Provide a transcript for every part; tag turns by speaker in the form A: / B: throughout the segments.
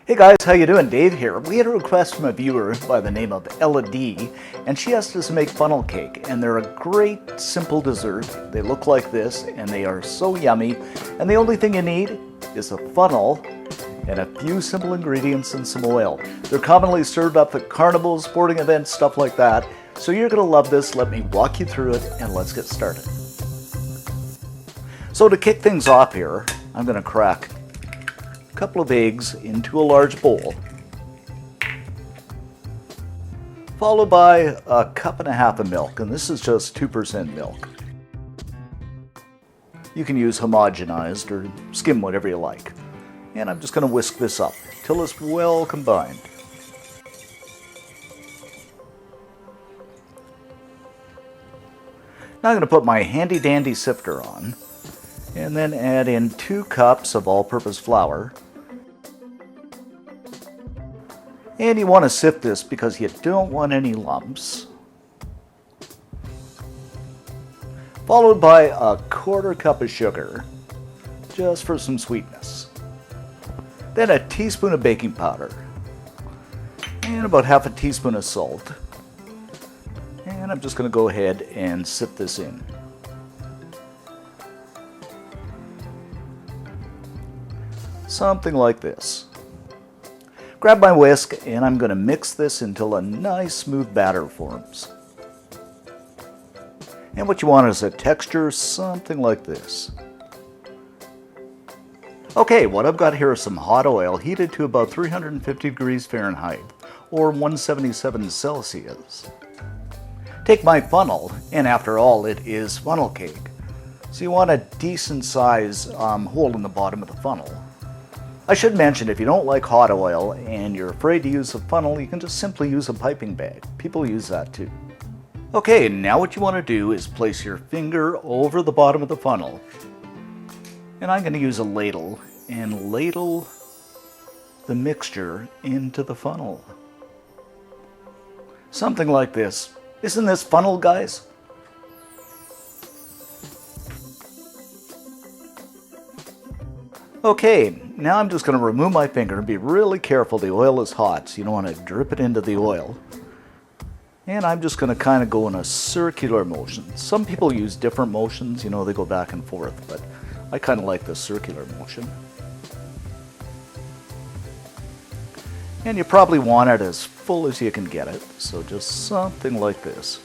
A: Hey guys, how you doing? Dave here. We had a request from a viewer by the name of Ella D, and she asked us to make funnel cake, and they're a great simple dessert. They look like this, and they are so yummy, and the only thing you need is a funnel and a few simple ingredients and some oil. They're commonly served up at carnivals, sporting events, stuff like that. So you're gonna love this. Let me walk you through it, and let's get started. So to kick things off here, I'm gonna crack a couple of eggs into a large bowl, followed by a cup and a half of milk, and this is just 2% milk. You can use homogenized or skim, whatever you like. And I'm just going to whisk this up till it's well combined. Now I'm going to put my handy dandy sifter on, and then add in 2 cups of all-purpose flour. And you want to sift this because you don't want any lumps. Followed by a 1/4 cup of sugar, just for some sweetness. Then a teaspoon of baking powder, and about half a teaspoon of salt. And I'm just going to go ahead and sift this in. Something like this. Grab my whisk, and I'm going to mix this until a nice smooth batter forms. And what you want is a texture something like this. Okay, what I've got here is some hot oil heated to about 350 degrees Fahrenheit, or 177 Celsius. Take my funnel, and after all, it is funnel cake. So you want a decent size hole in the bottom of the funnel. I should mention, if you don't like hot oil and you're afraid to use a funnel, you can just simply use a piping bag. People use that too. Okay, now what you want to do is place your finger over the bottom of the funnel. And I'm going to use a ladle and ladle the mixture into the funnel. Something like this. Isn't this funnel, guys? Okay, now I'm just going to remove my finger and be really careful. The oil is hot, so you don't want to drip it into the oil. And I'm just going to kind of go in a circular motion. Some people use different motions, they go back and forth, but I kind of like the circular motion. And you probably want it as full as you can get it, so just something like this.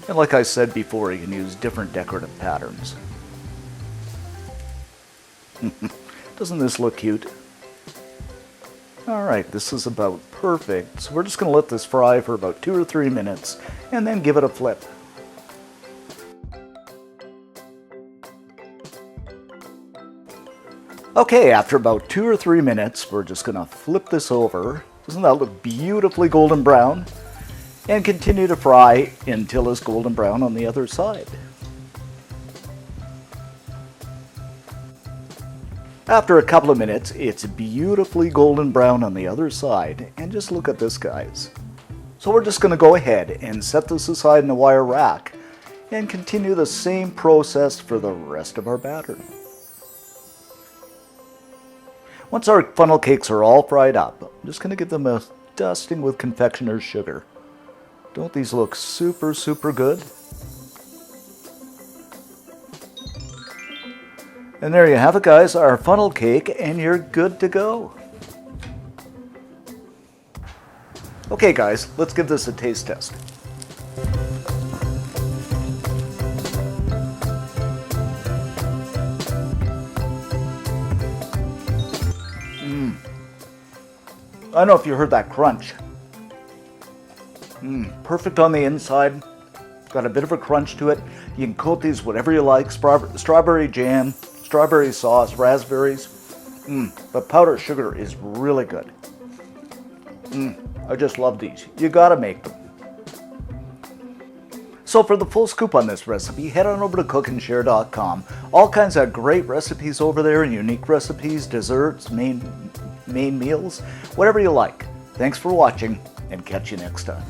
A: And like I said before, you can use different decorative patterns. Doesn't this look cute? Alright, this is about perfect. So we're just going to let this fry for about 2 or 3 minutes and then give it a flip. Okay, after about 2 or 3 minutes, we're just going to flip this over. Doesn't that look beautifully golden brown? And continue to fry until it's golden brown on the other side. After a couple of minutes, it's beautifully golden brown on the other side, and just look at this, guys. So we're just going to go ahead and set this aside in a wire rack and continue the same process for the rest of our batter. Once our funnel cakes are all fried up, I'm just going to give them a dusting with confectioner's sugar. Don't these look super, super good? And there you have it, guys, our funnel cake, and you're good to go. Okay, guys, let's give this a taste test. I don't know if you heard that crunch. Perfect on the inside. Got a bit of a crunch to it. You can coat these whatever you like. Strawberry jam, strawberry sauce, raspberries. The powdered sugar is really good. I just love these. You gotta make them. So for the full scoop on this recipe, head on over to cookandshare.com. All kinds of great recipes over there, and unique recipes, desserts, main meals, whatever you like. Thanks for watching, and catch you next time.